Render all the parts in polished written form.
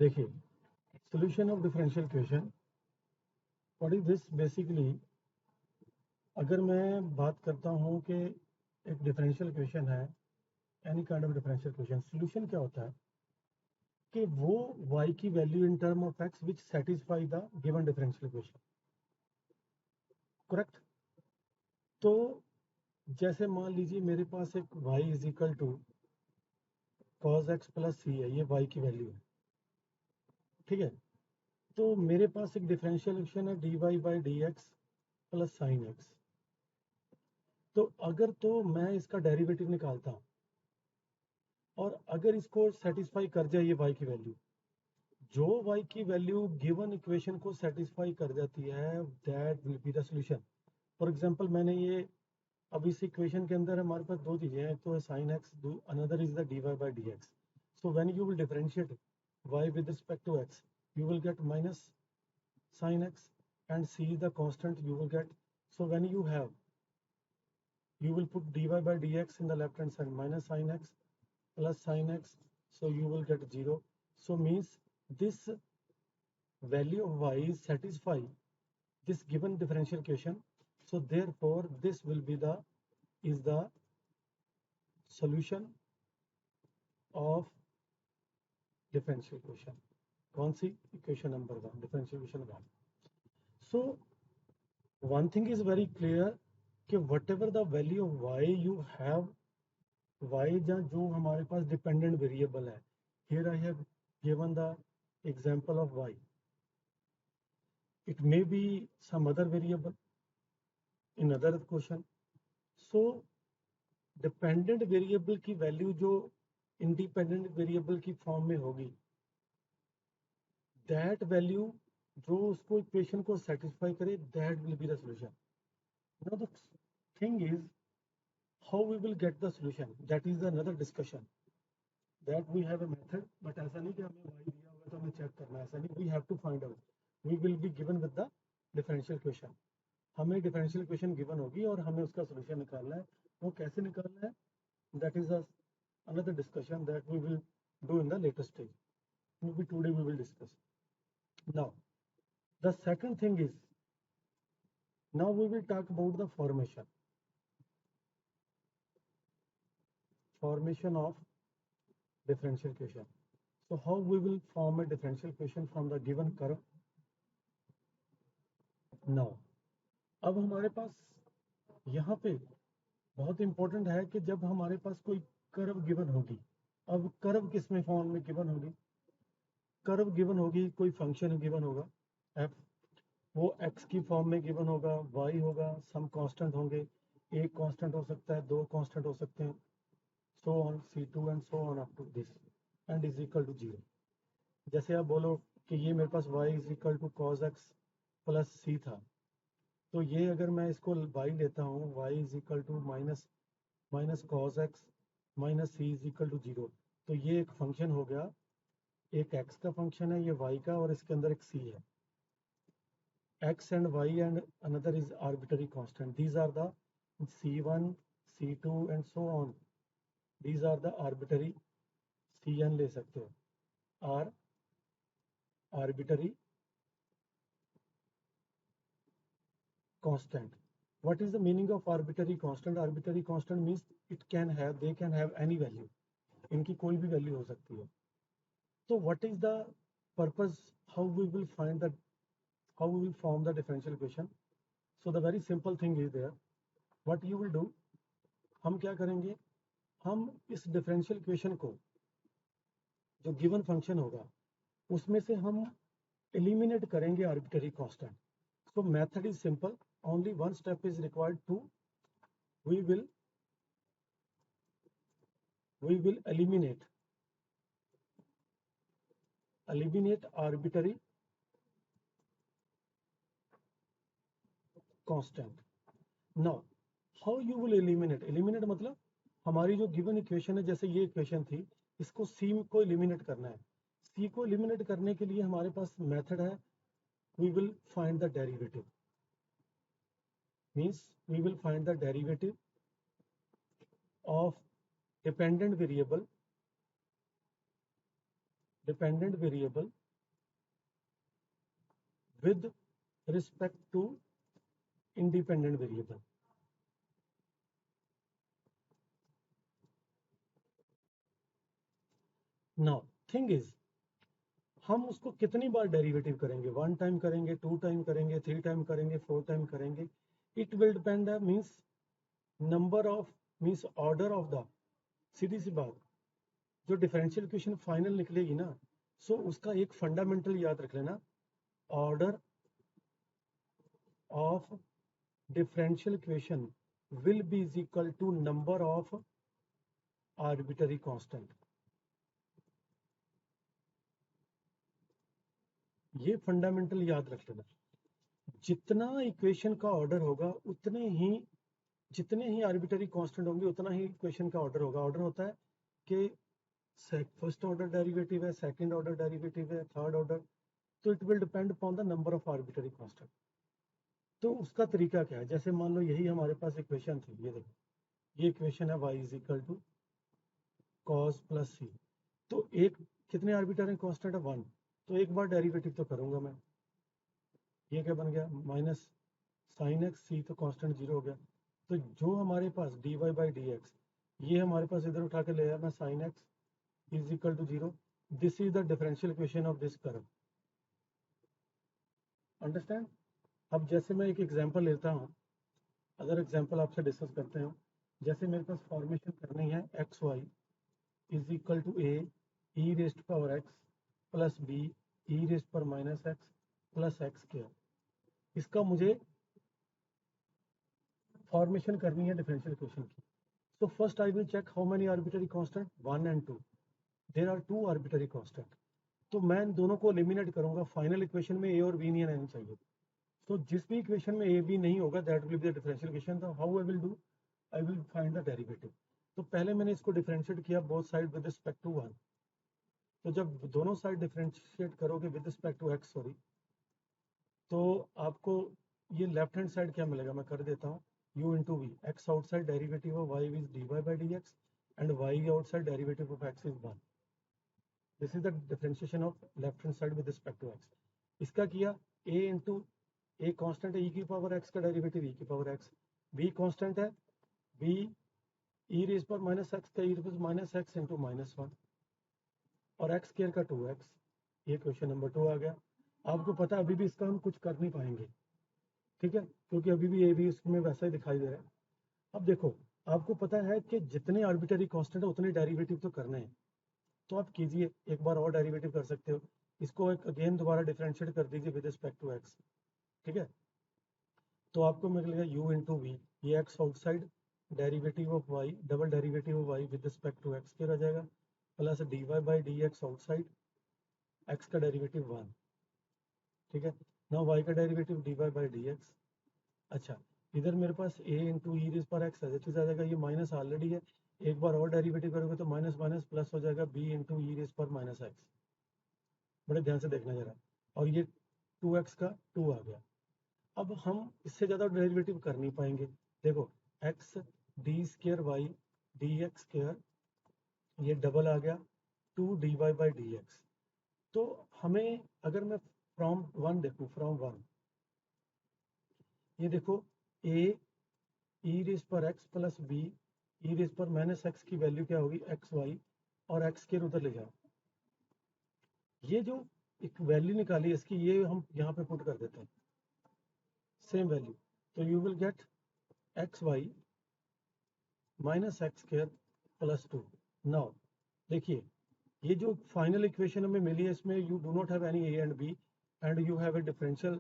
देखिए, solution of differential equation, what is this? Basically अगर मैं बात करता हूँ कि एक डिफरेंशियल इक्वेशन है, any kind of differential equation, solution क्या होता है कि वो y की value in term of x which satisfy the given differential equation, correct? तो जैसे मान लीजिए मेरे पास एक y is equal to cos x plus c है, ये y की वैल्यू है, ठीक है? तो मेरे पास एक डिफरेंशियल इक्वेशन है dy by D x plus sine x. तो अगर तो मैं इसका डेरिवेटिव निकालता हूँ और अगर इसको सेटिस्फाई कर जाए ये y की वैल्यू, जो y की वैल्यू गिवन इक्वेशन को सेटिस्फाई कर जाती है, that will be the solution. For example मैंने ये अब इस इक्वेशन के अंदर हमारे पास दो चीजें हैं, एक तो है sine x, another is the dy by D x. So when you will differentiate y with respect to x, you will get minus sin x, and c is the constant you will get. So when you have, you will put dy by dx in the left hand side, minus sin x plus sin x, so you will get 0. So means this value of y is satisfy this given differential equation, so therefore this will be the is the solution of differential equation. कौन सी? Equation number 1, differential equation 1. So one thing is very clear कि whatever the value of y you have, y जो हमारे पास dependent variable है, here I have given the example of y, it may be some other variable in other question. So dependent variable की value जो independent variable की form में होगी, that value जो उसको इक्वेशन को सेटिस्फाई करे, that will be the solution. Now the thing is how we will get the solution, that is another discussion, that we have a method. but ऐसा नहीं कि हमें y दिया हुआ तो हमें चेक करना है, ऐसा नहीं. we have to find out, we will be given with the differential equation. हमें differential equation given होगी और हमें उसका solution निकालना है. वो कैसे निकालना है, that is another discussion that we will do in the later stage. Maybe today we will discuss. Now the second thing is, now we will talk about the formation of differential equation. So how we will form a differential equation from the given curve? Now अब हमारे पास यहाँ पे बहुत important है कि जब हमारे पास कोई कर्व गिवन होगी, अब कर्व किस में फॉर्म में गिवन होगी? कर्व गिवन होगी, कोई फंक्शन गिवन होगा f, वो x की फॉर्म में गिवन होगा, y होगा, सम कांस्टेंट होंगे, एक कांस्टेंट हो सकता है, दो कांस्टेंट हो सकते हैं, so on c2 and so on up to this, and is equal to 0. जैसे आप बोलो कि ये मेरे पास y is equal to cos x plus c था, तो ये अगर मैं इसको y लेता हूँ, y is equal to minus cos x minus c is equal to 0, तो ये एक फंक्शन हो गया, एक x का फंक्शन है, ये y का, और इसके अंदर एक c है. x and y and another is arbitrary constant. These are the c1, c2 and so on. These are the arbitrary, cn ले सकते हो, are arbitrary constant. What is the meaning of arbitrary constant? Arbitrary constant means it can have, they can have any value. इनकी कोई भी value हो सकती है. So what is the purpose? How we will find that? How we will form the differential equation? So the very simple thing is there. What you will do? हम क्या करेंगे? हम इस डिफरेंशियल इक्वेशन को, जो गिवन फंक्शन होगा, उसमें से हम एलिमिनेट करेंगे arbitrary constant. So method is simple. Only one step is required to, we will eliminate arbitrary constant. Now how you will eliminate? Eliminate मतलब हमारी जो गिवन इक्वेशन है, जैसे ये इक्वेशन थी, इसको c को एलिमिनेट करना है. c को एलिमिनेट करने के लिए हमारे पास मेथड है, we will find the derivative. Means we will find the derivative of dependent variable dependent variable with respect to independent variable. Now thing is, हम उसको कितनी बार डेरिवेटिव करेंगे? 1 टाइम करेंगे, 2 टाइम करेंगे, 3 टाइम करेंगे, 4 टाइम करेंगे? It will depend means number of means order of the, सीधी सी बात, जो डिफरेंशियल इक्वेशन फाइनल निकलेगी ना, सो उसका एक फंडामेंटल याद रख लेना, order of differential equation will be is equal to number of arbitrary constant. ये फंडामेंटल याद रख लेना, जितना इक्वेशन का ऑर्डर होगा उतने ही, जितने ही आर्बिटरी कांस्टेंट होंगे उतना ही इक्वेशन का ऑर्डर होगा। ऑर्डर होता है कि फर्स्ट ऑर्डर डेरिवेटिव है, सेकंड ऑर्डर डेरिवेटिव है, थर्ड ऑर्डर, तो it will depend upon the number of arbitrary constant. तो उसका तरीका क्या है? जैसे मान लो यही हमारे पास इक्वेशन थी, ये देखो, ये इक्वेशन है y is equal to cos plus सी। तो एक कितने आर्बिटरी कांस्टेंट है? 1। तो एक बार डेरिवेटिव तो करूंगा मैं, ये क्या बन गया? माइनस साइन एक्स, सी तो कांस्टेंट 0 हो गया। तो जो हमारे पास dy बाई डी एक्स, ये हमारे पास इधर उठा के ले आया मैं, sine x is equal to 0। This is the differential equation of this curve. Understand? अब जैसे मैं एक एग्जांपल लेता हूँ, अदर एग्जांपल आपसे डिस्कस करते हैं। जैसे मेरे पास फॉर्मेशन करनी है X Y is equal to A E raised power X plus B E raised पर minus X plus X square. इसका मुझे फॉर्मेशन करनी है डिफरेंशियल इक्वेशन की। So first I will check how many arbitrary constant, 1 and 2. There are 2 arbitrary constant. तो मैं इन दोनों को एलिमिनेट करूंगा। फाइनल इक्वेशन में ए और बी नहीं आनी चाहिए। तो जिस भी इक्वेशन में ए बी नहीं होगा that will be the differential equation. तो how I will do, I will find the derivative. तो पहले मैंने इसको डिफरेंशिएट किया both side with respect to 1। तो जब दोनों साइड डिफरेंशिएट करोगे with respect to X, sorry, तो आपको ये लेफ्ट हैंड साइड क्या मिलेगा? मैं कर देता हूँ, u into v, x outside derivative of y is dy by D x and y outside derivative of x is 1। This is the differentiation of left hand side with respect to x। इसका किया a into, a constant है e की power x का derivative e की power x, b constant है b e raise पर minus x का e raise minus x into minus 1 और x स्क्वायर का 2x। ये क्वेश्चन नंबर 2 आ गया। आपको पता है अभी भी इसका हम कुछ कर नहीं पाएंगे, ठीक है, क्योंकि अभी भी ए भी इसमें वैसा ही दिखाई दे रहा है। अब देखो, आपको पता है कि जितने आर्बिटरी कांस्टेंट है उतने डेरिवेटिव तो करने हैं। तो आप कीजिए, एक बार और डेरिवेटिव कर सकते हो। इसको एक अगेन दोबारा डिफरेंशिएट कर दीजिए विद रिस्पेक्ट टू एक्स, ठीक है। तो आपको मिलेगा u इंटू वी, ये x outside derivative of y, double derivative of y with respect to x फिर आ जाएगा, plus d Y by D x outside x का डेरिवेटिव 1, ठीक है ना, वाई का derivative d Y by D x. अच्छा, इधर मेरे पास a इंटू ई रेज पर एक्स एज आ जाएगा, ये माइनस ऑलरेडी है, एक बार और डेरिवेटिव करोगे तो माइनस माइनस प्लस हो जाएगा b इंटू ई रेज पर माइनस एक्स। बड़े ध्यान से देखना जरा, और ये 2x का 2 आ गया। अब हम इससे ज़्यादा डेरिवेटिव कर नहीं पाएंगे। देखो, x d square y d x square, ये डबल आ गया 2 d Y by D x. तो हमें अगर मैं फ्रॉम 1 देखूँ, फ्रॉम 1, ये देखो a ई रेज पर x plus B e raise पर माइनस एक्स की वैल्यू क्या होगी? एक्स वाई, और एक्स के उधर ले जाओ। ये जो एक वैल्यू निकाली इसकी, ये हम यहाँ पे पुट कर देते हैं सेम वैल्यू। तो you will get x y minus x square plus 2। Now देखिए, ये जो फाइनल इक्वेशन हमें मिली है इसमें you do not have any a and b and you have a differential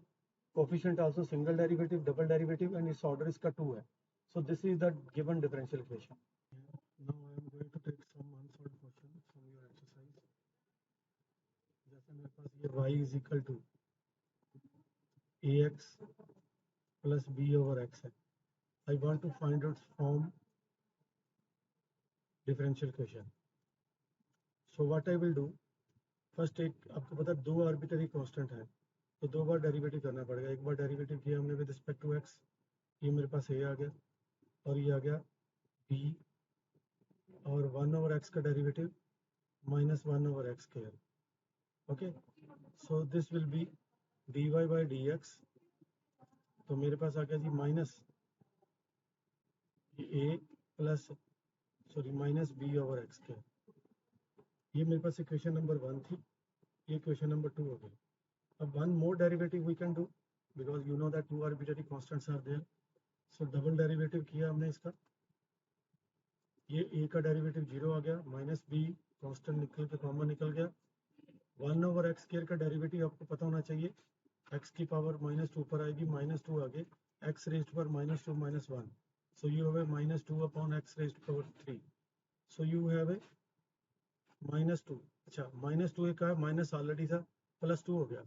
coefficient also, single derivative, double derivative, and इस order इसका 2 है। So this is the given differential equation. Now I am going to take some unsolved question from your exercise. जैसे मेरे पास ये y is equal to ax plus b over x है। I want to find its form differential equation. So what I will do, first एक आपको पता है 2 arbitrary constant है, तो 2 बार डेरिवेटिव करना पड़ेगा। एक बार डेरिवेटिव किया हमने विद रिस्पेक्ट टू x, ये मेरे पास a आ गया और ये आ गया b, और 1 ओवर x का derivative minus 1 over x square. Okay, so this will be dy by D x, तो मेरे पास आ गया जी minus A plus sorry minus B over X के। ये मेरे पास इक्वेशन नंबर 1 थी, ये इक्वेशन नंबर 2 हो गई। अब one more derivative we can do because you know that two arbitrary constants are there, so double derivative किया हमने इसका। ये ए का डेरिवेटिव 0 आ गया, माइनस बी कांस्टेंट निकल के कॉमन निकल गया। 1 ओवर एक्स स्क्वायर का डेरिवेटिव आपको पता होना चाहिए, एक्स की पावर -2 पर आएगी, -2 आगे एक्स रेज्ड पर -2 -1, so you have a -2 upon x raised to power 3, so you have a -2, अच्छा -2 एक का माइनस ऑलरेडी था, +2 हो गया,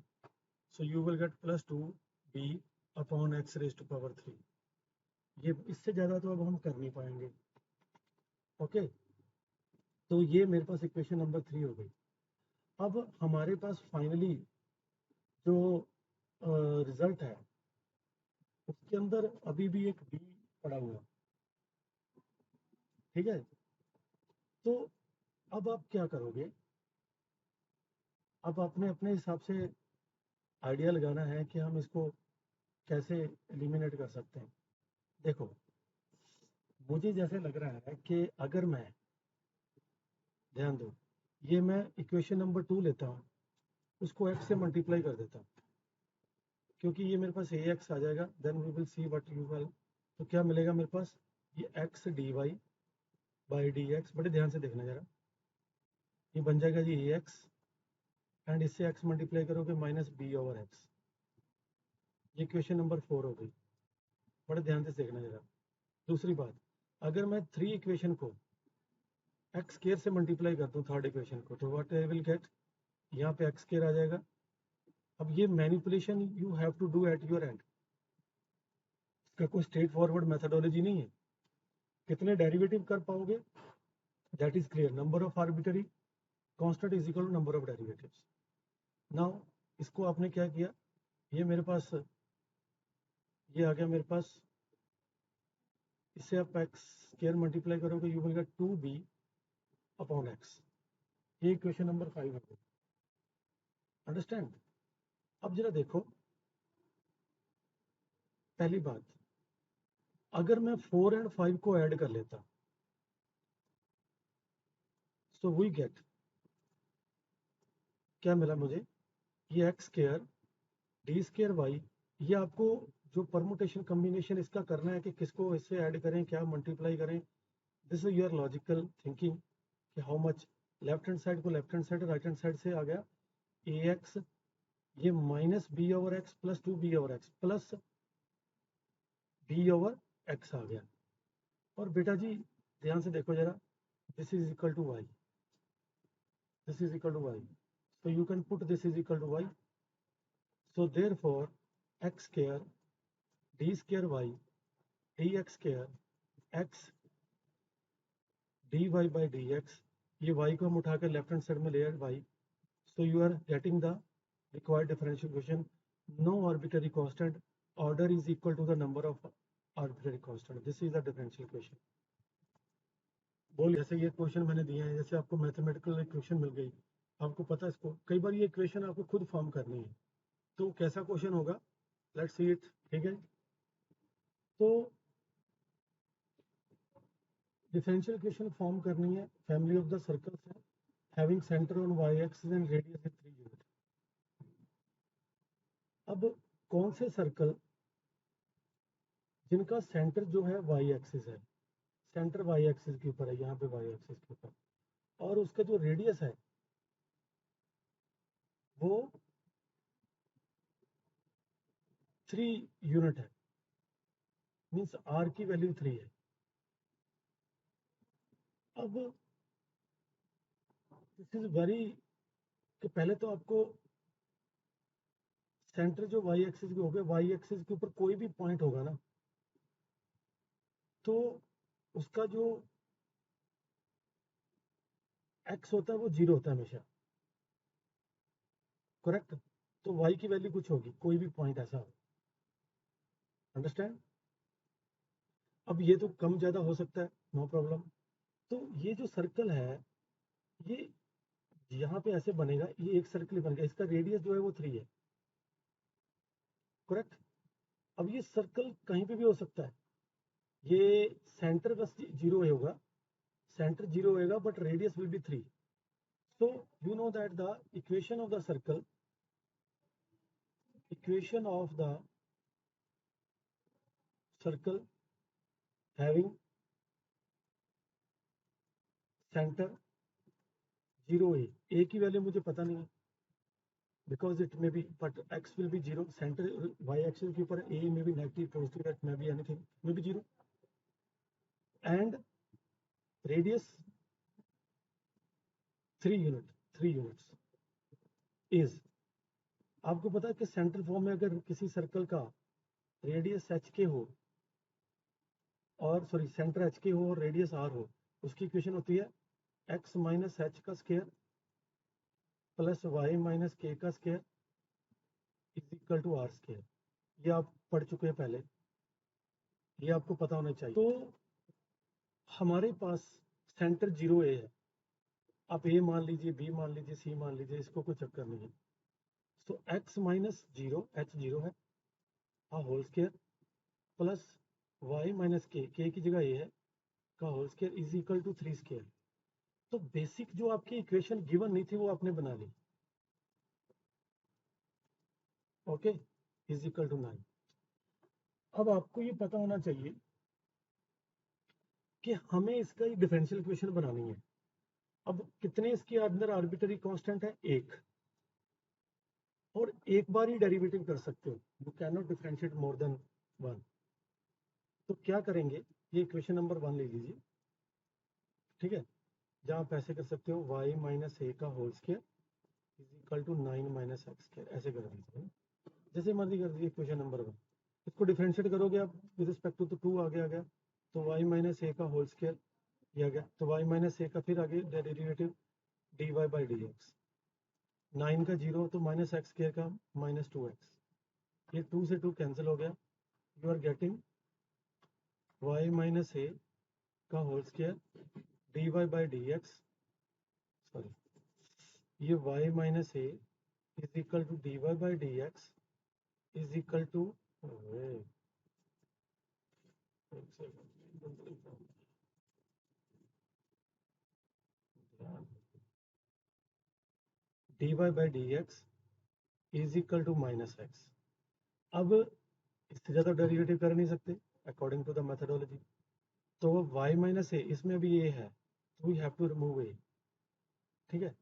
so you will get +2 b upon x raised to power 3। ये इससे ज़्यादा तो अब हम कर नहीं पाएंगे। ओके, तो ये मेरे पास इक्वेशन नंबर 3 हो गई। अब हमारे पास फाइनली जो रिजल्ट है उसके अंदर अभी भी एक b पड़ा हुआ, ठीक है। तो अब आप क्या करोगे, अब आपने अपने हिसाब से आइडिया लगाना है कि हम इसको कैसे एलिमिनेट कर सकते हैं। देखो, मुझे जैसे लग रहा है कि अगर मैं, ध्यान दो, ये मैं इक्वेशन नंबर 2 लेता हूँ, उसको x से मल्टीप्लाई कर देता हूँ, क्योंकि ये मेरे पास ax आ जाएगा, then we will see what you will. तो क्या मिलेगा मेरे पास, ये x dy by D x, बड़े ध्यान से देखना जरा, ये बन जाएगा जी ax एंड इससे x मल्टीप्लाई करोगे माइनस बी ओवर एक्स। ये इक्वेशन नंबर 4 हो गई, बड़े ध्यान से देखना जरा। दूसरी बात, अगर मैं 3 इक्वेशन को एक्स स्क्वायर से मल्टीप्लाई करता हूँ थर्ड इक्वेशन को, तो व्हाट आई विल गेट, यहाँ पे एक्स स्क्वायर आ जाएगा। अब ये manipulation you have to do at your end, इसका कोई स्ट्रेट फॉरवर्ड मेथडोलॉजी नहीं है। कितने डेरिवेटिव कर पाओगे that is clear, number of arbitrary constant is equal to number of derivatives. Now इसको आपने क्या किया, ये मेरे पास ये आ गया मेरे पास, इससे आप एक्स स्क्वायर मल्टीप्लाई करोगे you will gate 2b upon x. ये इक्वेशन नंबर 5 है, अंडरस्टैंड। अब जरा देखो, पहली बात, अगर मैं 4 एंड 5 को ऐड कर लेता, सो वी गेट, क्या मिला मुझे, ये x square d square y, ये आपको जो परमुटेशन कम्बिनेशन इसका करना है कि किसको इससे ऐड करें, क्या मल्टीप्लाई करें, this is your logical thinking कि how much, left hand side को left hand side, right hand side से आ गया ए एक्स, ये minus B over X plus 2b over X plus B over X आ गया। और बेटा जी ध्यान से देखो जरा, this is equal to Y, this is equal to y, so you can put this is equal to y, so therefore x square d square y dx square x dy by dx, ये y को हम उठाकर left hand side में ले आए y, so you are getting the required differential equation, no arbitrary constant, order is equal to the number of arbitrary constant, this is the differential equation। बोल, जैसे ये क्वेश्चन मैंने दिए हैं, जैसे आपको मैथमेटिकल इक्वेशन मिल गई, आपको पता है इसको, कई बार ये इक्वेशन आपको खुद फॉर्म करनी है, तो कैसा क्वेश्चन होगा, लेट्स सी इट, ठीक है। तो डिफरेंशियल इक्वेशन फॉर्म करनी है, फैमिली ऑफ द सर्कल्स है, having centre on y axis and radius in 3 unit. अब कौन से सर्कल जिनका सेंटर जो है वाई एक्सिस है, सेंटर वाई एक्सिस के ऊपर है, यहाँ पे वाई एक्सिस के ऊपर, और उसका जो रेडियस है वो 3 यूनिट है, मीन्स आर की वैल्यू 3 है। अब दिस इज वेरी, कि पहले तो आपको सेंटर जो वाई एक्सिस के हो गया, वाई एक्सिस के ऊपर कोई भी पॉइंट होगा ना, तो उसका जो एक्स होता है वो 0 होता है हमेशा, करेक्ट। तो वाई की वैल्यू कुछ होगी, कोई भी पॉइंट ऐसा हो, अंडरस्टैंड। अब ये तो कम ज्यादा हो सकता है, नो प्रॉब्लम। तो ये जो सर्कल है ये यहाँ पे ऐसे बनेगा, ये एक सर्कल बन गया, इसका रेडियस जो है वो 3 है, करेक्ट। अब ये सर्कल कहीं पे भी हो सकता है, ये सेंटर बस 0 होगा, सेंटर 0 होएगा but radius will be 3. So you know that the equation of the circle having center 0 a की वैल्यू मुझे पता नहीं है, because it may be, but x will be 0, center y axis के ऊपर a may be negative, positive, it may be anything, may be 0, and radius 3 units is, आपको पता है कि सेंटर फॉर्म में अगर किसी सर्कल का रेडियस एच के हो और सॉरी सेंटर एच के हो और रेडियस आर हो, उसकी इक्वेशन होती है x माइनस एच का square plus y minus k का square is equal to r square. ये आप पढ़ चुके हैं पहले, ये आपको पता होना चाहिए. तो हमारे पास सेंटर 0 a है, आप a मान लीजिए, b मान लीजिए, c मान लीजिए, इसको कोई चक्कर नहीं है. सो x माइनस 0, h 0 है, whole square plus y minus k की जगह a है का whole square is equal to 3 square. तो बेसिक जो आपकी इक्वेशन गिवन नहीं थी वो आपने बना ली, ओके, इज इक्वल टू 9. अब आपको ये पता होना चाहिए कि हमें इसका एक डिफरेंशियल इक्वेशन बनानी है. अब कितने इसके अंदर आर्बिट्ररी कांस्टेंट है? एक, और एक बार ही डेरिवेटिव कर सकते हो, you can not differentiate more than 1. तो क्या करेंगे, ये इक्वेशन नंबर 1 ले लीजिए, ठीक है, जहां आप ऐसे कर सकते हो y माइनस ए का whole square is equal to 9 minus x square, ऐसे कर दीजिए, जैसे मर्जी कर दीजिए. इक्वेशन नंबर 1 इसको डिफरेंशिएट करोगे आप विद रिस्पेक्ट टू 2 आगे आ गया, तो y माइनस ए का होल स्क्वायर ये आ गया, तो y माइनस ए का फिर आगे derivative dy by D X, 9 का 0 तो माइनस एक्स स्क्वायर का माइनस 2x, ये 2 से 2 कैंसिल हो गया, you are getting y minus ए का whole square dy by D X, sorry ये y minus A is equal to dy by D x is equal to dy by D x is equal to minus X. अब इससे ज़्यादा derivative कर नहीं सकते according to the methodology, तो y minus ए, इसमें भी ये है, तो वी हैव टू रिमूव ए, ठीक है.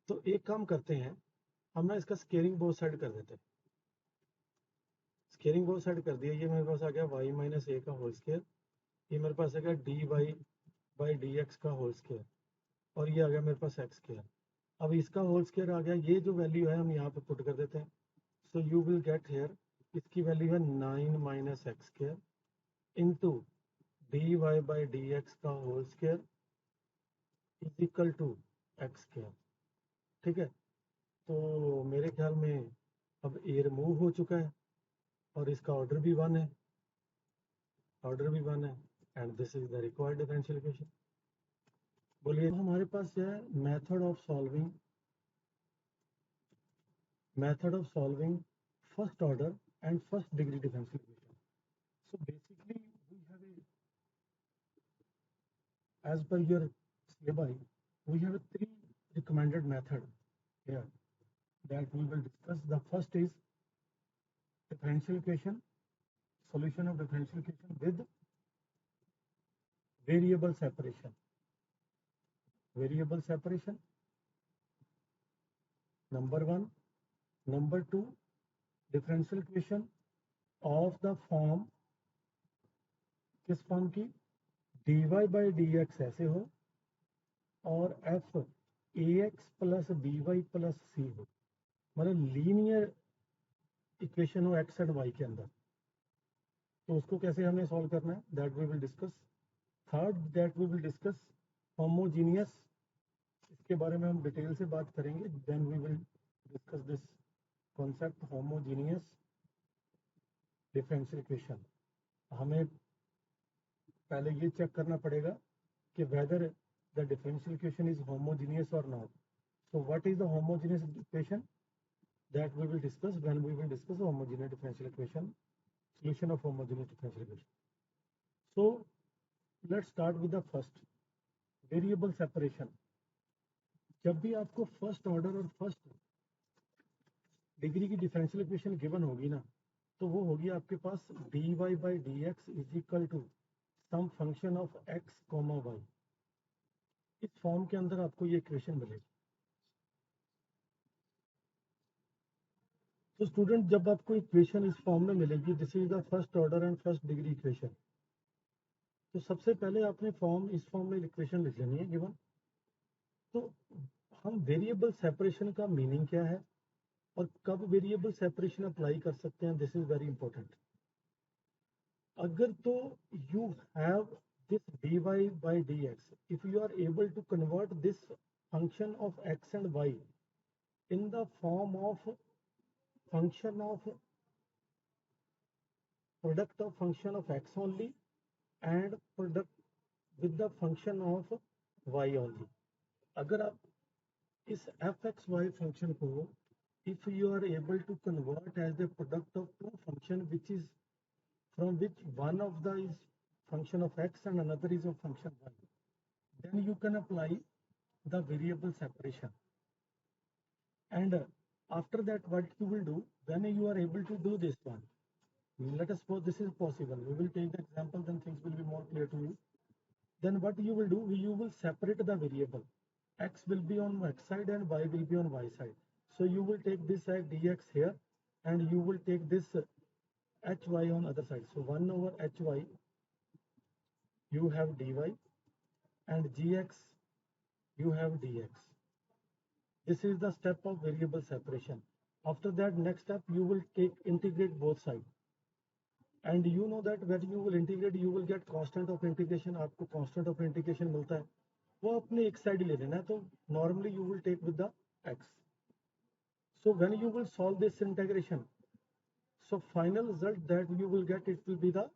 तो एक काम करते हैं, हम ना इसका स्केयरिंग बोथ साइड कर देते हैं. स्केयरिंग बोथ साइड कर दिया, ये मेरे पास आ गया y माइनस ए का होल स्क्वायर, ये मेरे पास आ गया dy बाई डी एक्स का होल स्क्वायर, और ये आ गया मेरे पास एक्स स्क्वायर. अब इसका होल स्क्वायर आ गया, ये जो वैल्यू है हम यहाँ पे पुट कर देते हैं. So you will get here, इसकी वैल्यू है 9 minus x square into D Y by D X का whole square is equal to X square, ठीक है. तो मेरे ख्याल में अब ए रिमूव हो चुका है और इसका ऑर्डर भी 1 है, and this is the required differential equation. बोलिए, हमारे पास है method of solving first order and first degree differential equation. So basically we have a, as per your syllabi, we have 3 recommended method here that we will discuss. The first is differential equation, solution of differential equation with variable separation. Variable separation, number 1. Number 2, differential equation of the form, किस form की, dy by D x ऐसे हो और f ax plus by plus c हो, मतलब linear equation हो x and y के अंदर. तो उसको कैसे हमें सॉल्व करना है, that we will discuss. Third, that we will discuss homogeneous, इसके बारे में हम डिटेल से बात करेंगे. Then we will discuss this concept homogeneous differential equation. हमें पहले ये चेक करना पड़ेगा कि whether the differential equation is homogeneous और not. So what is the homogeneous equation? That we will discuss when we will discuss the homogeneous differential equation, solution of homogeneous differential equation. So let's start with the first, variable separation. जब भी आपको first order और first degree की differential equation given होगी ना, तो वो होगी आपके पास dy by dx is equal to some function of x, y। इस फॉर्म के अंदर आपको ये इक्वेशन मिलेगी। तो स्टूडेंट, जब आपको इक्वेशन इस फॉर्म में मिलेगी, this is the first order and first degree equation, तो सबसे पहले आपने इस फॉर्म में इक्वेशन लिख लेनी है गिवन। तो हम वेरिएबल सेपरेशन का मीनिंग क्या है और कब वेरिएबल सेपरेशन अप्लाई कर सकते हैं, दिस इज वेरी इंपॉर्टेंट। अगर तो you have this dy by dx, if you are able to convert this function of x and y in the form of function of product of function of x only and product with the function of y only, अगर आप इस fxy function को if you are able to convert as the product of two function which is from which one of the is function of x and another is of function y, then you can apply the variable separation. And after that, what you will do when you are able to do this one, let us suppose this is possible, we will take the example, then things will be more clear to you. Then what you will do, you will separate the variable, x will be on x side and y will be on y side. So you will take this side dx here and you will take this hy on other side. So 1 over hy you have dy and gx you have dx. This is the step of variable separation. After that, next step, you will integrate both sides. And you know that when you will integrate, you will get constant of integration. आपको constant of integration मिलता है, वो अपने एक side ले लेना है, तो normally you will take with the x. So when you will solve this integration, so final result that you will get, it will be the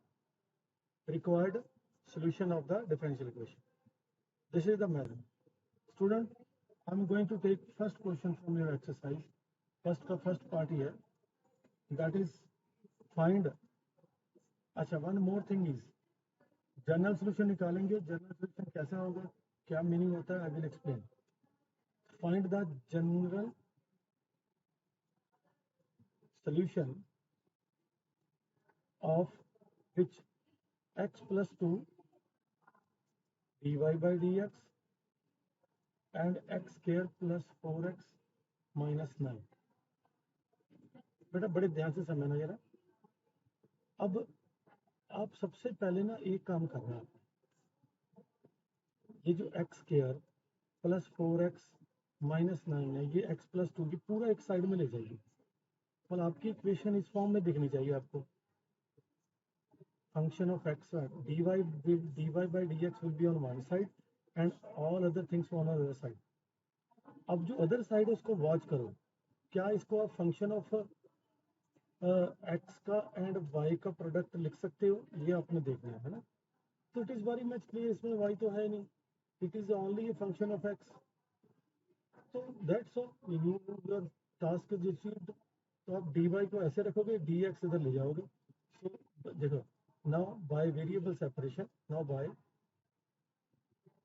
required solution of the differential equation. This is the method. Student, I'm going to take first question from your exercise. First part here, that is find. अच्छा, one more thing is general solution निकालेंगे। General solution कैसा होगा, क्या meaning होता है, I will explain. Find the general solution of which x plus 2 dy by dx and x square plus 4x minus 9। बेटा बड़े ध्यान से समझना जरा। अब आप सबसे पहले ना एक काम करना है, ये जो x square plus 4x minus 9 है, ये x प्लस 2 की पूरा एक साइड में ले जाइए और आपकी इक्वेशन इस फॉर्म में दिखनी चाहिए आपको। Function of x dy by dx will be on one side and all other things on other side। अब जो अदर साइड है उसको वॉच करो, क्या इसको आप फंक्शन ऑफ x का एंड y का प्रोडक्ट लिख सकते हो, ये आपने देखना है ना। तो it is very much clear, इसमें y तो है नहीं, it is only A function of x। तो that's all, your task is achieved. तो आप dy को ऐसे रखोगे, dx इधर ले जाओगे। तो देखो, now bye variable separation,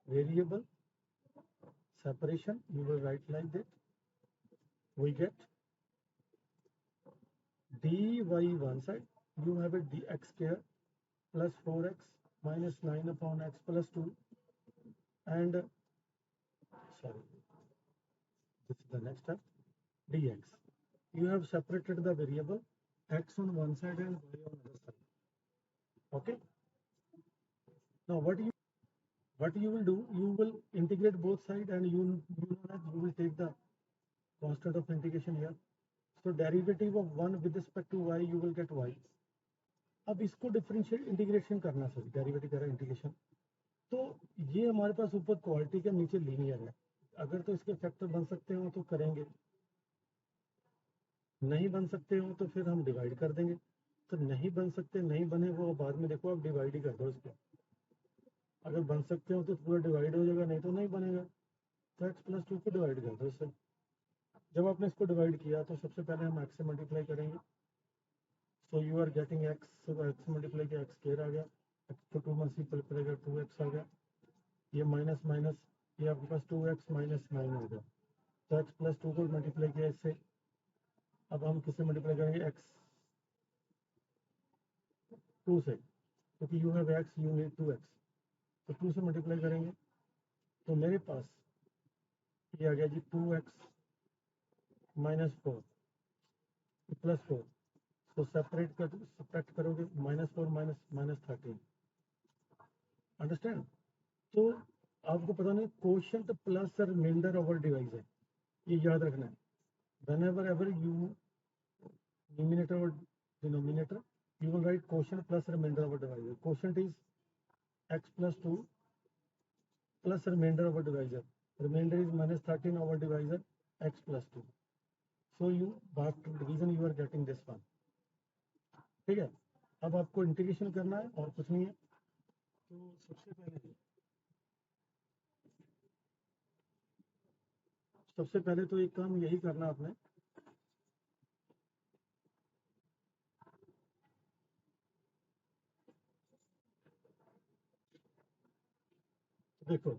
variable separation you will write like that, we get dy one side, you have a dx square plus 4x minus 9 upon x plus 2 and sorry, this is the next step, dx. You have separated the variable x on one side and y on the other side. Okay, now what you will do, you will integrate both sides and you know that you will take the constant of integration here. So derivative of 1 with respect to y, you will get y. अब इसको differential integration करना sir, derivative करा integration, तो ये हमारे पास ऊपर quality के नीचे लीनियर है। अगर तो इसके फैक्टर बन सकते हो तो करेंगे, नहीं बन सकते हो तो फिर हम डिवाइड कर देंगे। तो नहीं बन सकते, नहीं बने वो बाद में देखो, आप डिवाइड ही कर दो इसको। अगर बन सकते हो तो पूरा डिवाइड हो जाएगा, नहीं तो नहीं बनेगा, तो x प्लस 2 को डिवाइड कर दो इससे। जब आपने इसको डिवाइड किया तो सबसे पहले हम x से मल्टीप्लाई करेंगे, so you are getting x, so x से मल्टीप्लाई किया x स्क्वायर आ गया, x को 2 में मल्टीप्लाई किया 2x आ गया, ये माइनस माइनस, ये आपके पास 2x माइनस 9 हो गया, तो x प्लस 2 को मल्टीप्लाई किया इससे, अब हम किससे मल्टीप्लाई करेंगे, x 2 से, क्योंकि you have x you need 2x, तो 2 से मल्टीप्लाई करेंगे, तो मेरे पास ये आ गया जी 2x माइनस 4 प्लस 4, तो सब्ट्रैक्ट करोगे -4 माइनस माइनस 13, अंडरस्टैंड। तो आपको पता नहीं quotient plus remainder over divisor है, ये याद रखना है, whenever ever you numerator or denominator you will write quotient plus remainder over divisor, quotient is x plus 2 plus remainder over divisor, remainder is minus 13 over divisor x plus 2, so you after division you are getting this one, ठीक है। अब आपको integration करना है और कुछ नहीं है, तो सबसे पहले तो एक काम यही करना आपने, देखो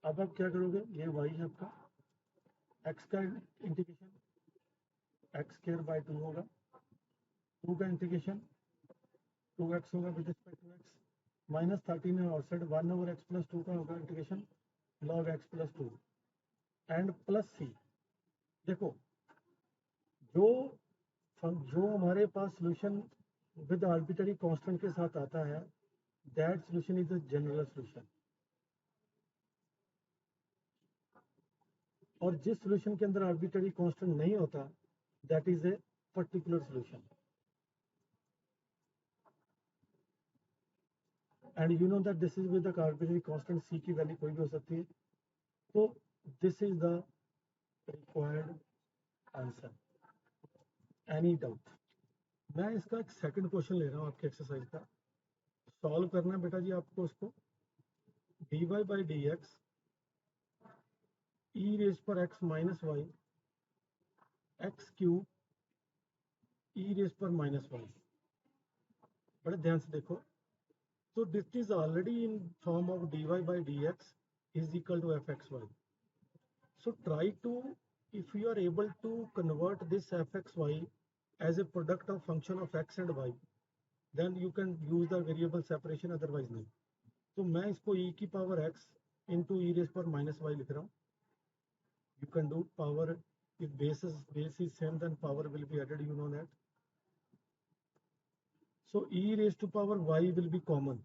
अब आप क्या करोगे, ये y है आपका, x का इंटीग्रेशन x स्क्वायर बाय 2 होगा, 2 का इंटीग्रेशन 2x होगा with respect to x, minus 13 है और साइड 1 ओवर x प्लस 2 का होगा integration log x plus 2 and plus c। देखो जो जो हमारे पास सोल्यूशन विद आर्बिट्ररी कांस्टेंट के साथ आता है, that solution is a general solution, और जिस सोल्यूशन के अंदर आर्बिट्ररी कांस्टेंट नहीं होता, that is a particular solution, and you know that this is with the arbitrary constant c की वैल्यू कोई भी हो सकती है, तो this is the required answer, any doubt. मैं इसका एक सेकंड क्वेश्चन ले रहा हूँ आपके एक्सरसाइज का, सॉल्व करना है बेटा जी आपको उसको, dy by D X E raise पर x minus Y X cube E raise पर माइनस वाई, बड़े ध्यान से देखो, तो this is already in form of dy by D x is equal to F x Y, so try to, if you are able to convert this fxy as a product of function of x and y, then you can use the variable separation, otherwise नहीं। तो मैं इसको e की power x into e raised पर minus Y लिख रहा हूँ, you can do power, if base is same then power will be added, you know that, so e raised to power y will be common,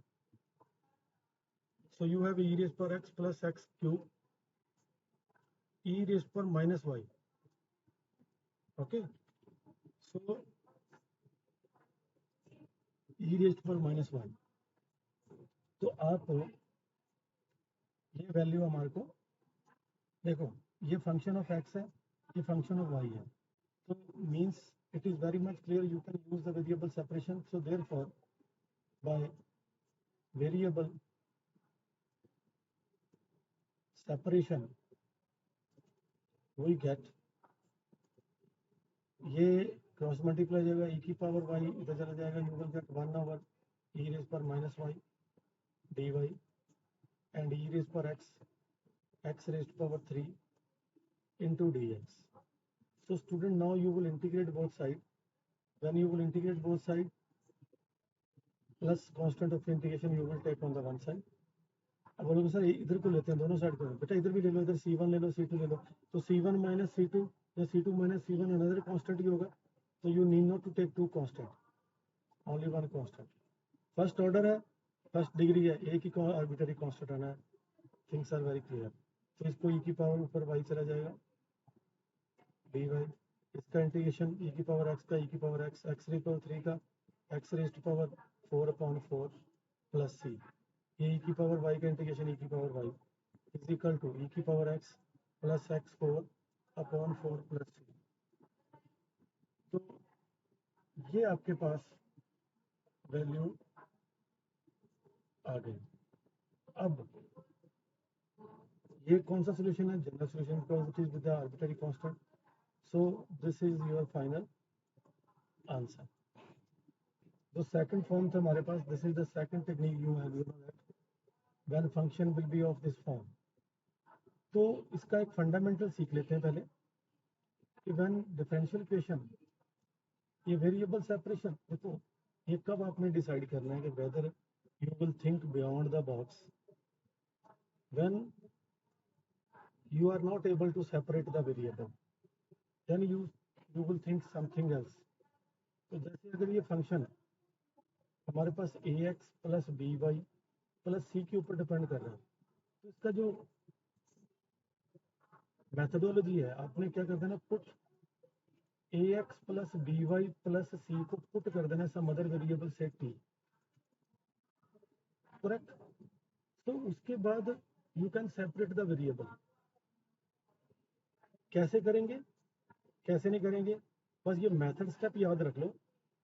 so you have e raised per x plus x cube e raised per minus y, okay, so e raised पर minus Y, तो आप ये value हमारे को देखो, ये function of x है, ये फंक्शन ऑफ y है, तो means it is very much clear you can use the variable separation, so therefore by variable separation we get, ये क्रॉस मल्टीप्लाई जाएगा, e की पावर y इधर चला जाएगा, you will get 1 over e raise पर minus Y dy and e raise पर x raise power 3 into dx, so student now you will integrate both sides, when you will integrate both sides plus constant of integration you will take on the one side, अब बोलोगे sir इधर को लेते हैं दोनों side को, बेटा इधर भी ले लो, इधर c1 ले लो c2 ले लो, तो c1 माइनस c2 या c2 minus c1 another constant ही होगा, तो you need not to take two constant, only one constant, first order है, फर्स्ट डिग्री है, एक ही आर्बिट्ररी कांस्टेंट आना है, थिंग्स आर वेरी क्लियर, तो इसको e की पावर ऊपर y चला जाएगा dy, इसका इंटीग्रेशन e की पावर x का e की पावर x रेज पावर 3 का x raise to power 4/4 plus c, ये e की पावर y का इंटीग्रेशन e की power y is equal to e की power x plus x4/4 plus c, तो ये आपके पास वैल्यू आ गई। अब ये कौन सा सोल्यूशन है, general solution, because it is with the arbitrary constant, So this is your final answer. जो सेकंड फॉर्म था हमारे पास, this is the second technique you have, you know that when function will be of this form. तो इसका एक fundamental सीख लेते हैं पहले कि व्हेन डिफरेंशियल इक्वेशन, ये वेरिएबल सेपरेशन, देखो ये कब आपने डिसाइड करना है कि whether you will think beyond the box, when you are not able to separate the variable, then you will think something else। तो जैसे अगर ये फंक्शन हमारे पास a x plus b y plus c के ऊपर डिपेंड कर रहा है, तो इसका जो मेथडोलॉजी है, आपने क्या कर देना, put a x plus b y plus c को पुट कर देना सम अदर वेरिएबल से टी, करेक्ट। तो उसके बाद you can separate the variable. कैसे करेंगे, कैसे नहीं करेंगे, बस ये मेथड स्टेप याद रख लो।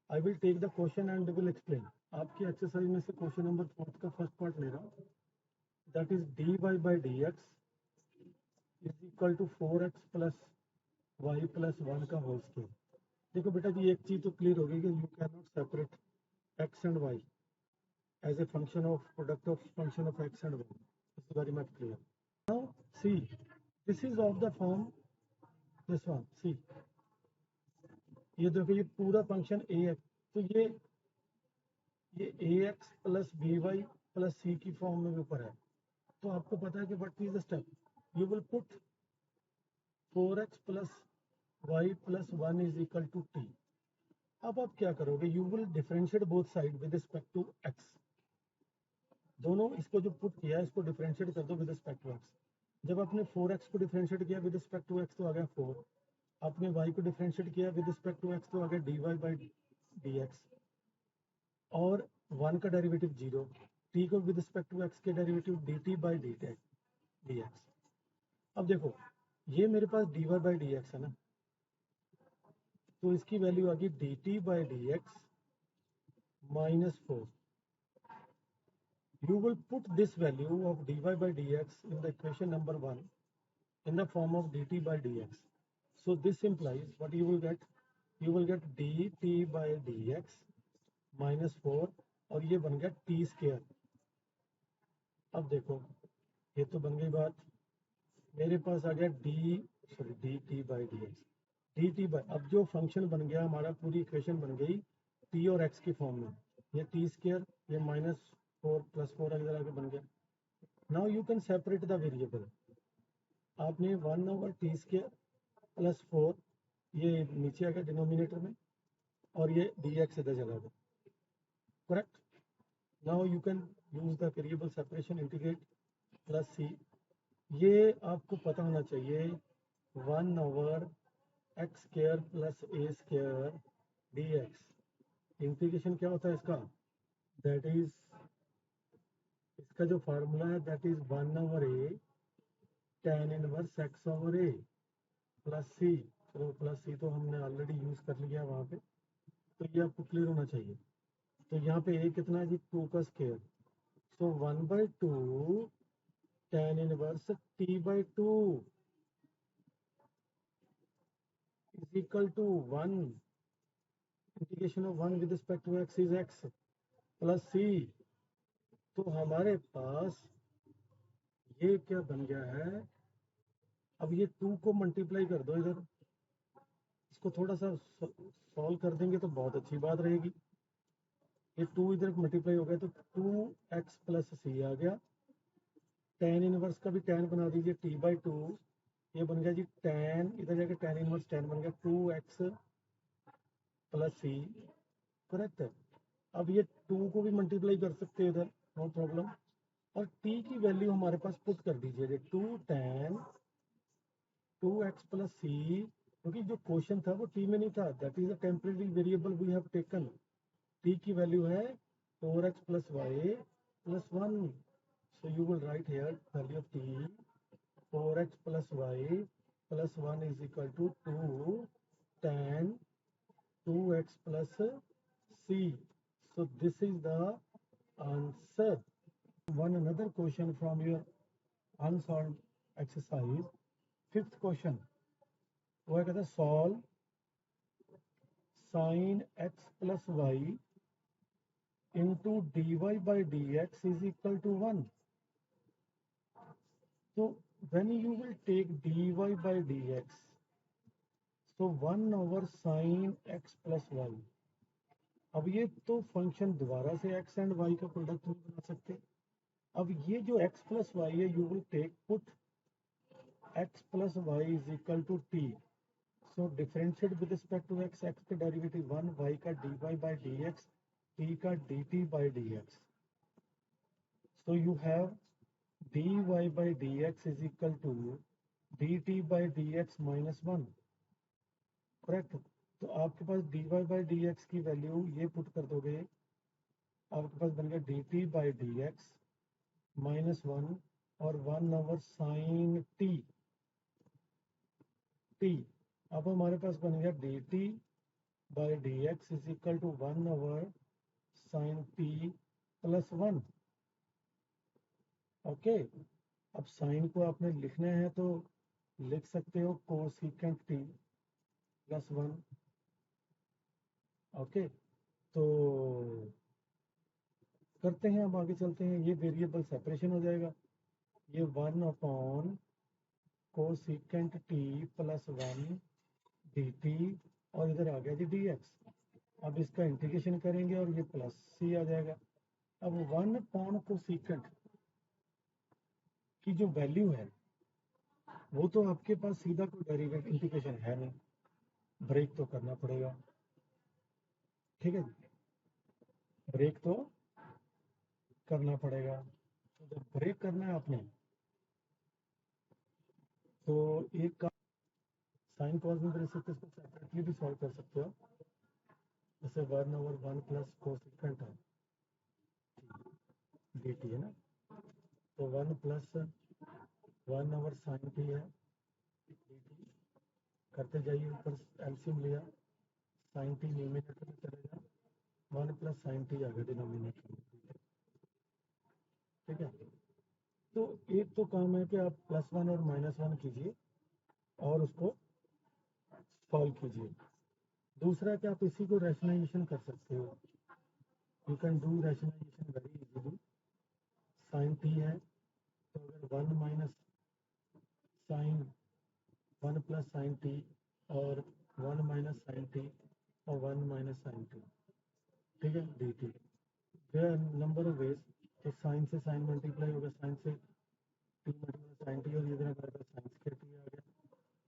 I will take the question and will explain. आपकी एक्सरसाइज में से क्वेश्चन नंबर 4 का फर्स्ट पार्ट ले रहा हूँ, that is d Y by D x is equal to 4x plus y plus 1 का होल स्क्वायर। देखो बेटा जी, एक चीज तो क्लियर होगी कि you can not separate x and y as a function of product of function of x and y, is very much clear. Now see, this is of the form this one, see ये देखो ये पूरा function a x, तो ये a x plus b y plus c की form में ऊपर है। तो आपको पता है कि what is the step, you will put 4x plus y plus 1 is equal to t. अब आप क्या करोगे, you will differentiate both side with respect to x. दोनों इसको जो पुट किया है इसको डिफरेंशिएट कर दो विद रिस्पेक्ट टू एक्स। जब आपने 4x को डिफरेंशिएट किया विद रिस्पेक्ट टू एक्स तो आ गया 4, आपने y को डिफरेंशिएट किया विद रिस्पेक्ट टू एक्स तो आ गया dy बाई डी एक्स, और 1 का डेरिवेटिव 0, t को विद रिस्पेक्ट टू एक्स के derivative dt by D x. अब देखो ये मेरे पास dy बाई डी एक्स है ना, तो इसकी वैल्यू आ गई dt by D x minus 4। You will put this value of dy by dx in the equation number 1 in the form of dt by dx. So this implies what you will get, you will get dt by dx minus 4 और ये बन गया t square. अब देखो ये तो बन गई बात, मेरे पास आ गया dt by dx, dt by, अब जो फंक्शन बन गया हमारा, पूरी इक्वेशन बन गई t और x की फॉर्म में, ये t स्क्वायर, ये माइनस 4 प्लस 4 इधर आगे बन गया। Now you can separate the variable. आपने 1 ओवर टी स्क्वायर प्लस 4 ये नीचे आ गया डिनोमिनेटर में, और ये डी एक्स इधर चला गया, correct. Now you can use the variable separation, integrate plus c, ये आपको पता होना चाहिए 1 over x square plus a square d x. Integration क्या होता है इसका, दैट इज, इसका जो फार्मूला है that is 1 over a tan inverse x over a plus c. चलो प्लस सी तो हमने ऑलरेडी यूज कर लिया वहां पे, तो ये आपको क्लियर होना चाहिए। तो यहाँ पे ए कितना है जी, 2 का square, so 1/2 tan inverse t by 2 is equal to 1, integration of 1 with respect to x is x plus सी। तो हमारे पास ये क्या बन गया है, अब ये 2 को मल्टीप्लाई कर दो इधर, इसको थोड़ा सा सॉल्व कर देंगे तो बहुत अच्छी बात रहेगी। ये 2 इधर मल्टीप्लाई हो गया तो 2x प्लस सी आ गया, tan इनवर्स का भी tan बना दीजिए t बाई 2, ये बन गया जी tan, इधर जाके tan इनवर्स tan बन गया 2x प्लस सी, करेक्ट है। अब ये 2 को भी मल्टीप्लाई कर सकते हैं इधर, नो प्रॉब्लम, और t की वैल्यू हमारे पास पुट कर दीजिए 2 tan 2x प्लस सी, क्योंकि जो क्वेश्चन था वो t में नहीं था, that is a temporary variable we have taken. t की वैल्यू है 4x plus y plus 1, so you will write here value of t 4x plus y plus 1 is equal to 2 tan 2x plus c. So this is the answer. One another question from your unsolved exercise, fifth question. वो कहता है solve sine x plus y into dy by dx is equal to 1. So when you will take dy by dx, so 1 over sine x plus y. अब ये तो function दोबारा से x and y का product नहीं बना सकते. अब ये जो x plus y है, you will take put x plus y is equal to t. So differentiate with respect to x का डेरिवेटिव 1, y का dy by dx, t का dt by dx. So you have dy by dx is equal to dt by dx minus 1. Correct. तो आपके पास dy by dx की value ये put कर दोगे, आपके पास बन गया dt by dx minus 1 और 1 ओवर साइन t. अब हमारे पास बन गया dt by dx is equal to 1 over sine t plus 1. Okay. अब साइन को आपने लिखना है तो लिख सकते हो कोसेकेंट t प्लस 1. ओके. तो करते हैं, अब आगे चलते हैं. ये वेरिएबल सेपरेशन हो जाएगा. ये 1 upon cosecant t plus 1 dt और इधर आ गया जी dx. अब इसका इंटीग्रेशन करेंगे और ये प्लस c आ जाएगा. अब 1 अपॉन कोसेकेंट की जो वैल्यू है वो तो आपके पास सीधा कोई डेरिवेटिव इंटीग्रेशन है नहीं, ब्रेक तो करना पड़ेगा. ठीक है, ब्रेक तो करना पड़ेगा. तो जब ब्रेक करना है आपने तो एक का साइन कॉस में इसको सेपरेटली भी सॉल्व कर सकते हो. जैसे 1 ओवर 1 प्लस कोसेकेंट है dt है ना, तो 1 प्लस 1 ओवर साइन t है dt. करते जाइए, ऊपर एलसीएम लिया, साइन t न्यूमिनेटर में चलेगा, 1 प्लस साइन t आ गया डिनोमिनेटर में. ठीक है. तो एक तो काम है कि आप प्लस 1 और माइनस 1 कीजिए और उसको सॉल्व कीजिए. दूसरा कि आप इसी को रैशनलाइजेशन कर सकते हो. You can do rationalisation very easily. Sine t है तो अगर 1 minus sine 1 plus sine t और 1 माइनस साइन t और 1 माइनस साइन t. ठीक है, dt. There are number of ways. तो साइन से साइन मल्टीप्लाई होगा, साइन से टी मल्टीप्लाई साइन टी, और इधर हमारे पास साइन स्क्वायर टी आ गया.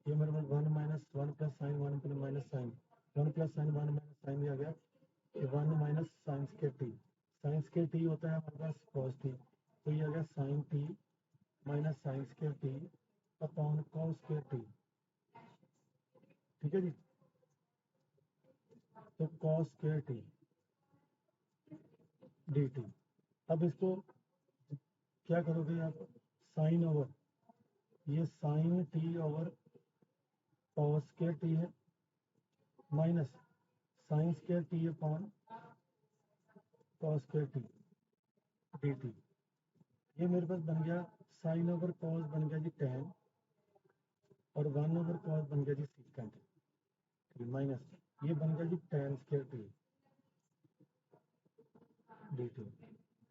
ये मेरे पास 1 minus 1 plus sine 1 plus minus sine 1 plus sine 1 minus sine आ गया. ये 1 minus sine square t. Sine square t होता है हमारे पास कॉस टी, तो ये आ गया sine t minus sine square t upon cos square t. ठीक है जी. तो cos square t d t. अब इसको क्या करोगे आप, साइन ओवर ये sine t over cos square t है minus sine square t upon cos square t d t. ये मेरे पास बन गया साइन ओवर कॉस बन गया जी टेन और 1 ओवर कॉस बन गया जी सीकेंट माइनस ये बन गया जी tan square t d t.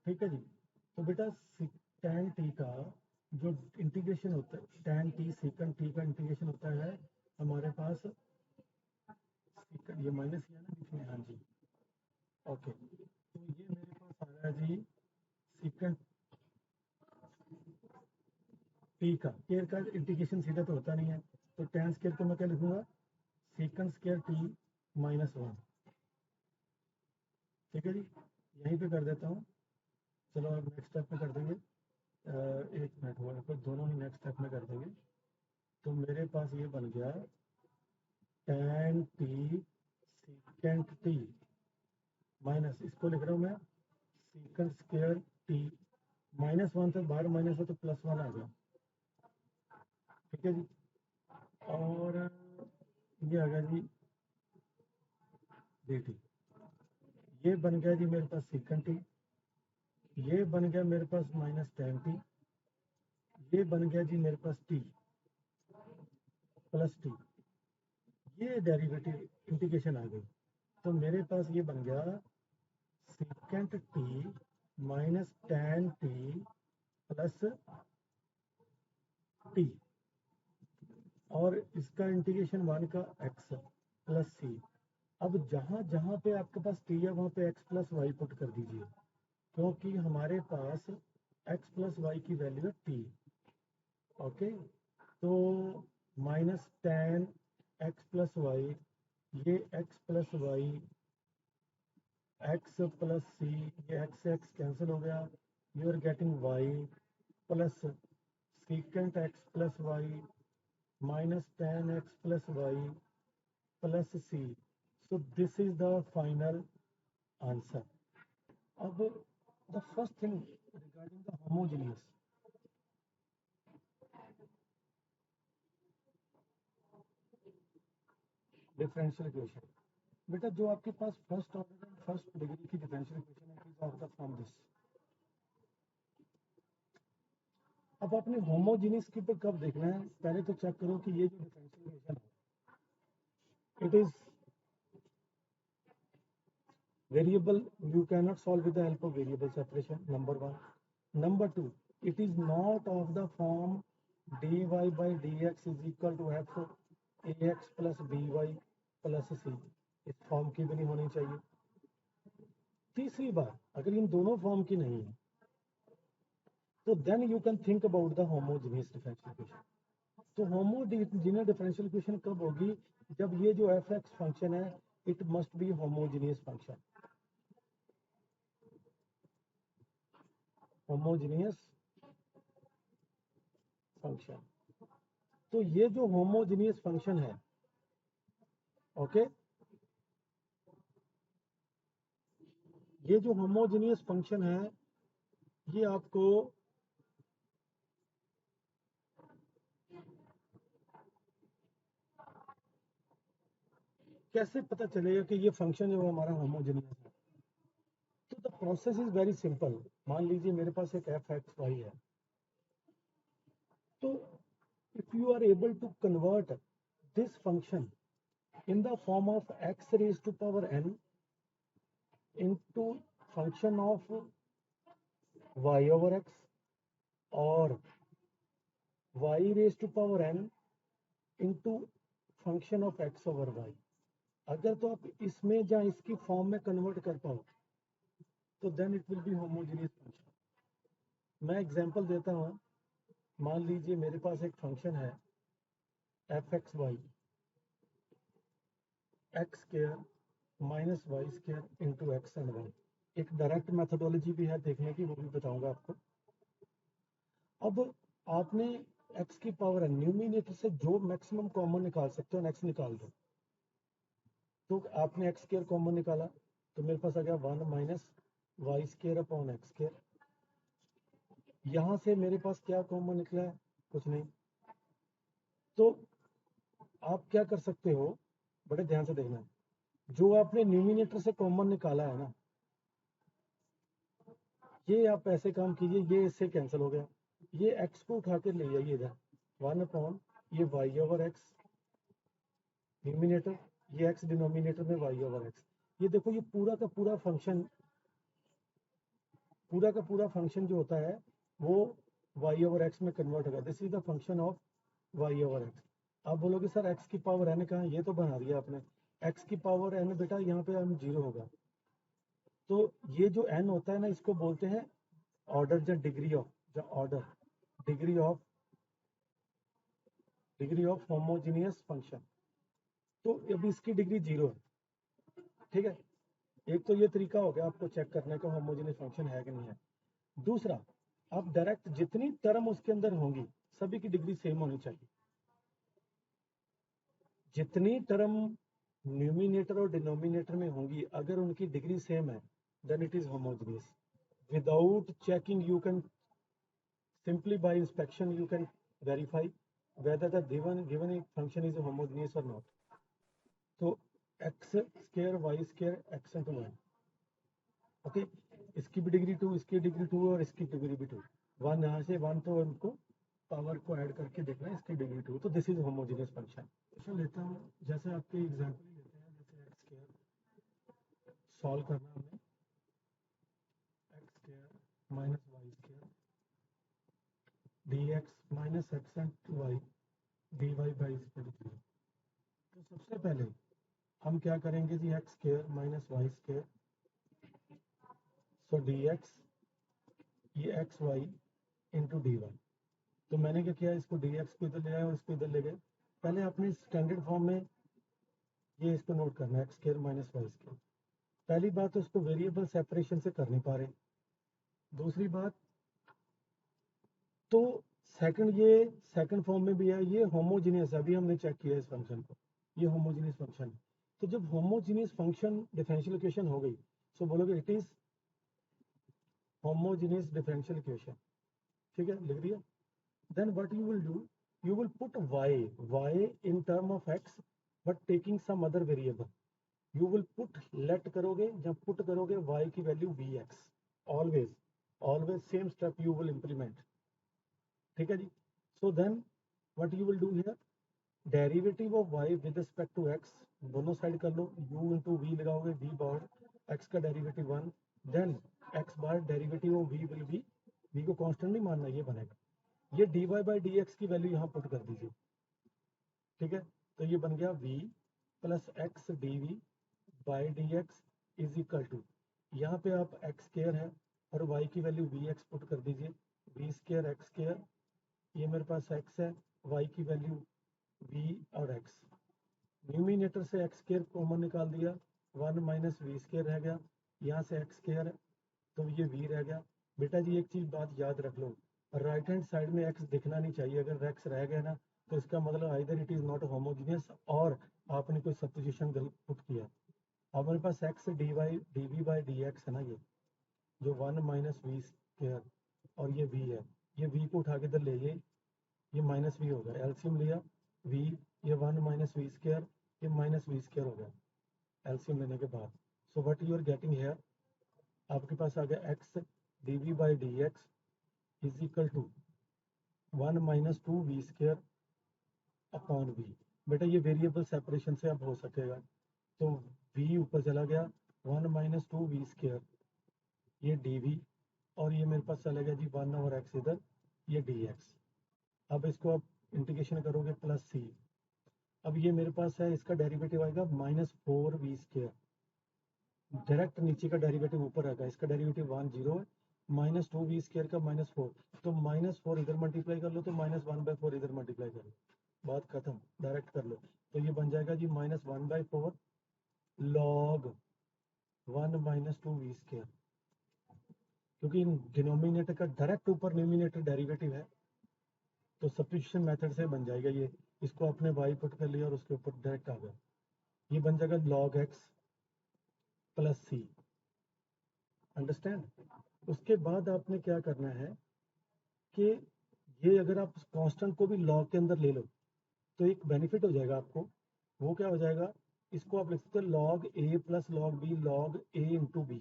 ठीक है जी. तो बेटा टेन टी का जो इंटीग्रेशन होता है, टेन टी सीकेंट टी का इंटीग्रेशन होता है हमारे पास ये माइनस किया ना बीच में. हाँ जी. ओके. तो ये मेरे पास आ रहा है जी सीकेंट टी का. स्क्वायर का इंटीग्रेशन सीधा तो होता नहीं है, तो टेन स्क्वायर को मैं क्या लिखूंगा, सीकेंट स्क्वायर टी माइनस 1. ठीक है जी. यहीं पे कर देता हूँ. चलो अब नेक्स्ट स्टेप में कर देंगे. एक मिनट हुआ, फिर दोनों ही नेक्स्ट स्टेप में कर देंगे. तो मेरे पास ये बन गया ten T secant T minus, इसको लिख रहा हूँ मैं सीकेंट स्क्वायर टी माइनस 1 से बाहर माइनस है तो प्लस 1 आ गया. ठीक है जी. और ये आ गया जी डी टी. ये बन गया जी मेरे पास सीकेंट टी. ये बन गया मेरे पास माइनस टेन टी. ये बन गया जी मेरे पास टी प्लस टी. ये डेरिवेटिव इंटीग्रेशन आ गई, तो मेरे पास ये बन गया second T minus ten T plus T, और इसका इंटीग्रेशन वन का एक्स प्लस सी। अब जहाँ जहाँ पे आपके पास टी है वहाँ पे एक्स प्लस वाई पुट कर दीजिए, क्योंकि हमारे पास एक्स प्लस वाई की वैल्यू है टी। ओके, तो minus tan x plus y, ये x plus y x plus c, ये एक्स कैंसिल हो गया, you are getting y plus secant x plus y minus tan x plus y plus c. So this is the final answer. अब the first thing regarding the homogeneous, differential equation, बेटा जो आपके पास first order and first degree की differential equation है, it is of the form this. अब आपने homogeneous की पे कब देखना है, पहले तो चेक करो कि ये जो डिफरेंशियल इक्वेशन है it is variable, you cannot solve with the help of variable separation, number one. Number two, it is not of the form dy by dx is equal to f ax plus by plus c, इस form की भी नहीं होनी चाहिए। तीसरी बात, अगर इन दोनों फॉर्म की नहीं है तो then you can think about the homogeneous differential equation. तो होमोजेनियस डिफरेंशियल इक्वेशन कब होगी, जब ये जो एफ एक्स फंक्शन है it must be homogeneous function, homogeneous function. तो ये जो होमोजेनियस फंक्शन है, ओके, ये जो होमोजेनियस फंक्शन है ये आपको कैसे पता चलेगा कि ये फंक्शन जो हमारा होमोजेनियस है। तो the process is very simple. मान लीजिए मेरे पास एक एफ एक्स वाई है, तो if you are able to convert this function in the form of x raised to power n into function of y over x or y raised to power n into function of x over y, अगर तो आप इसमें या इसकी form में convert कर पाओ तो then it will be homogeneous function. मैं एग्जांपल देता हूँ, मान लीजिए मेरे पास एक फंक्शन है f x y x square minus y square into x and y. एक डायरेक्ट मेथोडोलॉजी भी है देखने की, वो भी बताऊंगा आपको। अब आपने x की पावर है, न्यूमिनेटर से जो मैक्सिमम कॉमन निकाल सकते हो x निकाल दो। तो आपने एक्स स्क्वायर कॉमन निकाला तो मेरे पास आ गया one minus y square upon x square. यहां से मेरे पास क्या कॉमन निकला है, कुछ नहीं। तो आप क्या कर सकते हो, बड़े ध्यान से देखना, जो आपने न्यूमिनेटर से कॉमन निकाला है ना, ये आप ऐसे काम कीजिए, ये इससे कैंसिल हो गया, ये x को उठा कर ले जाइए इधर, वन अपॉन ये वाई ओवर एक्स न्यूमिनेटर, ये x डिनोमिनेटर में y ओवर x। ये देखो ये पूरा का पूरा फंक्शन, पूरा का पूरा फंक्शन जो होता है वो y ओवर x में कन्वर्ट होगा। This is the function of y over x। आप बोलोगे सर x की पावर n कहाँ, ये तो बना दिया आपने, x की पावर n बेटा यहाँ पे n जीरो होगा। तो ये जो n होता है ना, इसको बोलते हैं ऑर्डर या डिग्री ऑफ, या order degree of homogeneous function. तो अभी इसकी डिग्री जीरो है, ठीक है। एक तो ये तरीका हो गया आपको चेक करने का होमोजेनियस फंक्शन है कि नहीं है। दूसरा, आप डायरेक्ट जितनी टर्म उसके अंदर होंगी सभी की डिग्री सेम होनी चाहिए। जितनी टर्म न्यूमिनेटर और डिनोमिनेटर में होंगी अगर उनकी डिग्री सेम है then it is homogeneous. Without checking you can simply by inspection you can verify whether the given function is homogeneous or not। तो x square y square x into y, okay, इसकी भी degree two, इसकी degree two और इसकी degree भी to, one यहाँ से one तो इनको पावर को ऐड करके देखना इसकी डिग्री 2, तो this is homogeneous function. Question लेता हूँ, जैसे आपके एग्जाम्पल लेते हैं, जैसे एक्स स्क्वायर सॉल्व करना हमें, x square minus y square d x minus x and y d Y by square 3। तो सबसे पहले हम क्या करेंगे जी, x square minus y square, so d x, ये x y into D y. तो मैंने क्या किया, इसको डी एक्स को इधर ले आया और इसको इधर ले गए। पहले अपने स्टैंडर्ड फॉर्म में ये इसको नोट करना है, x square minus y square. पहली बात तो उसको वेरिएबल सेपरेशन से कर नहीं पा रहे। दूसरी बात तो सेकंड, ये सेकंड फॉर्म में भी है, ये होमोजीनियस है, अभी हमने चेक किया इस फंक्शन को, ये होमोजीनियस फंक्शन है। तो जब होमोजीनियस फंक्शन डिफरेंशियल इक्वेशन हो गई, तो बोलोगे it is homogeneous differential equation. ठीक है, लिख दिया। Then what you will do, you will put y in term of x but taking some other variable. You will put, let करोगे, जब put करोगे y की value vx, always same step you will implement। ठीक है जी। So then what you will do here, derivative of y with respect to x, दोनों side कर लो, u into v लगाओगे, v बार x का डेरिवेटिव 1, देन x बार derivative of v will be, v को कांस्टेंट नहीं मानना, ये बनेगा, ये dy बाई डी एक्स की वैल्यू यहाँ पुट कर दीजिए। ठीक है, तो ये बन गया v plus x d v by D x is equal to, यहाँ पे आप एक्स स्क्वायर है और y की वैल्यू वी एक्स पुट कर दीजिए, वी स्क्वायर एक्स स्क्वायर, ये मेरे पास x है, y की वैल्यू v और x, न्यूमिनेटर से एक्स स्क्वायर कॉमन निकाल दिया, 1 माइनस वी स्क्वायर रह गया, यहाँ से एक्स स्क्वायर है तो ये v रह गया। बेटा जी एक चीज बात याद रख लो, राइट हैंड साइड में x दिखना नहीं चाहिए, अगर x रह गया ना तो इसका मतलब either it is not homogeneous और आपने कोई सब्स्टिट्यूशन गलत पुट किया। अब मेरे पास x d y d v by D x है ना, ये जो 1 माइनस वी स्क्वायर और ये v है, ये v को उठा के इधर ले, ये माइनस वी हो गया, एलसीएम लिया v, ये 1 माइनस वी स्क्वायर, ये माइनस वी स्क्वायर हो गया एलसीएम लेने के बाद। So what you are getting here, आपके पास आ गया x d v by D x is equal to 1 minus 2 v square upon v। बेटा ये वेरिएबल सेपरेशन से अब हो सकेगा, तो v ऊपर चला गया, 1 माइनस 2 वी स्क्वायर, ये डी और ये मेरे पास चला गया जी 1 और x इधर, ये डी एक्स। अब इसको आप इंटीग्रेशन करोगे प्लस सी, अब ये मेरे पास है, इसका डेरिवेटिव आएगा माइनस 4 वी स्क्वायर, डायरेक्ट नीचे का डेरिवेटिव ऊपर आएगा, इसका डेरिवेटिव 1 0 है, माइनस 2 वी स्क्वायर का माइनस 4, तो माइनस 4 इधर मल्टीप्लाई कर लो तो माइनस 1/4 इधर मल्टीप्लाई कर लो, बात खत्म, डायरेक्ट कर लो। तो ये बन जाएगा जी minus 1/4 log 1 minus 2 v square, क्योंकि डिनोमिनेटर का डायरेक्ट ऊपर न्यूमिनेटर डेरिवेटिव है तो सब्स्टिट्यूशन मेथड से बन जाएगा ये, इसको आपने y पुट कर लिया और उसके ऊपर डायरेक्ट आ गया, ये बन जाएगा log x प्लस सी। अंडरस्टैंड? उसके बाद आपने क्या करना है कि ये अगर आप कांस्टेंट को भी log के अंदर ले लो तो एक बेनिफिट हो जाएगा आपको, वो क्या हो जाएगा, इसको आप लिख सकते हो log a plus log b log a into b,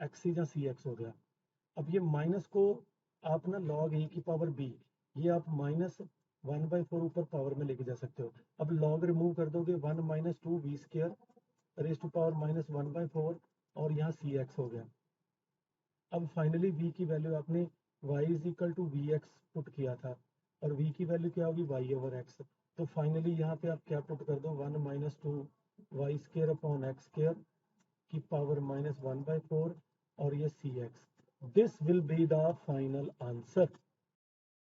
x या सी एक्स हो गया। अब ये माइनस को आप ना log a की पावर b, ये आप माइनस 1/4 ऊपर पावर में लेके जा सकते हो। अब log रिमूव कर दोगे, 1 minus 2 v square raise to power minus 1/4 और यहाँ सी एक्स हो गया। अब फाइनली v की वैल्यू आपने y is equal to v x put किया था और v की वैल्यू क्या होगी y ओवर x, तो फाइनली यहाँ पे आप क्या पुट कर दो, 1 minus 2 y square upon x square की पावर माइनस 1/4 और ये c x, this will be the final answer.